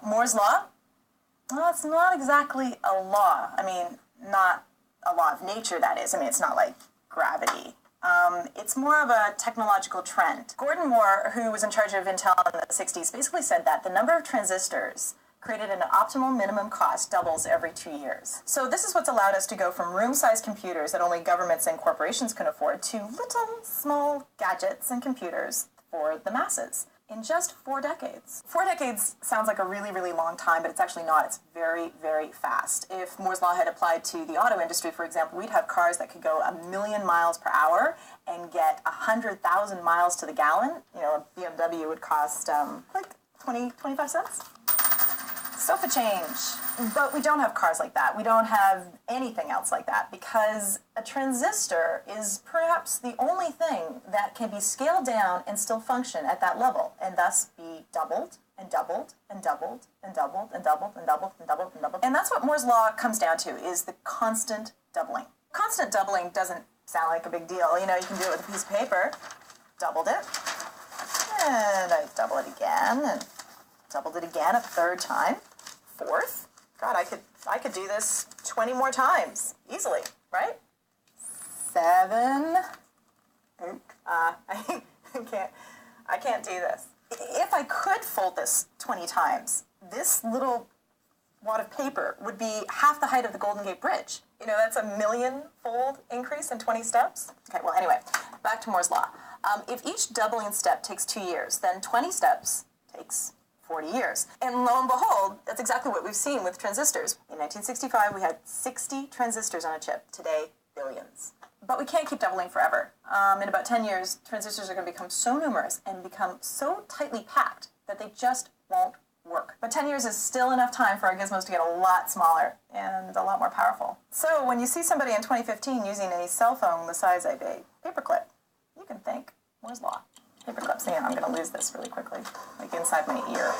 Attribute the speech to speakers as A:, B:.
A: Moore's law? Well, it's not exactly a law. I mean, not a law of nature, that is. I mean, it's not like gravity. It's more of a technological trend. Gordon Moore, who was in charge of Intel in the 60s, basically said that the number of transistors created an optimal minimum cost doubles every 2 years. So this is what's allowed us to go from room-sized computers that only governments and corporations can afford to little, small gadgets and computers for the masses in just 4 decades. 4 decades sounds like a really, really long time, but it's actually not. It's very, very fast. If Moore's law had applied to the auto industry, for example, we'd have cars that could go 1,000,000 miles per hour and get 100,000 miles to the gallon. You know, a BMW would cost like 25 cents. Sofa change. But we don't have cars like that. We don't have anything else like that because a transistor is perhaps the only thing that can be scaled down and still function at that level and thus be doubled and doubled and doubled and doubled and doubled and doubled and doubled and doubled. And that's what Moore's law comes down to, is the constant doubling. Constant doubling doesn't sound like a big deal. You know, you can do it with a piece of paper. Doubled it. And I double it again and doubled it again a third time. Fourth. God, I could do this 20 more times easily, right? 7. I can't do this. If I could fold this 20 times, this little wad of paper would be half the height of the Golden Gate Bridge. You know, that's a 1,000,000-fold increase in 20 steps. Okay, well, anyway, back to Moore's law. If each doubling step takes 2 years, then 20 steps takes 40 years. And lo and behold, that's exactly what we've seen with transistors. In 1965, we had 60 transistors on a chip. Today, billions. But we can't keep doubling forever. In about 10 years, transistors are going to become so numerous and become so tightly packed that they just won't work. But 10 years is still enough time for our gizmos to get a lot smaller and a lot more powerful. So when you see somebody in 2015 using a cell phone the size of a paperclip, you can thank Moore's law. Paperclips. Hang on, I'm going to lose this really quickly, like inside my ear.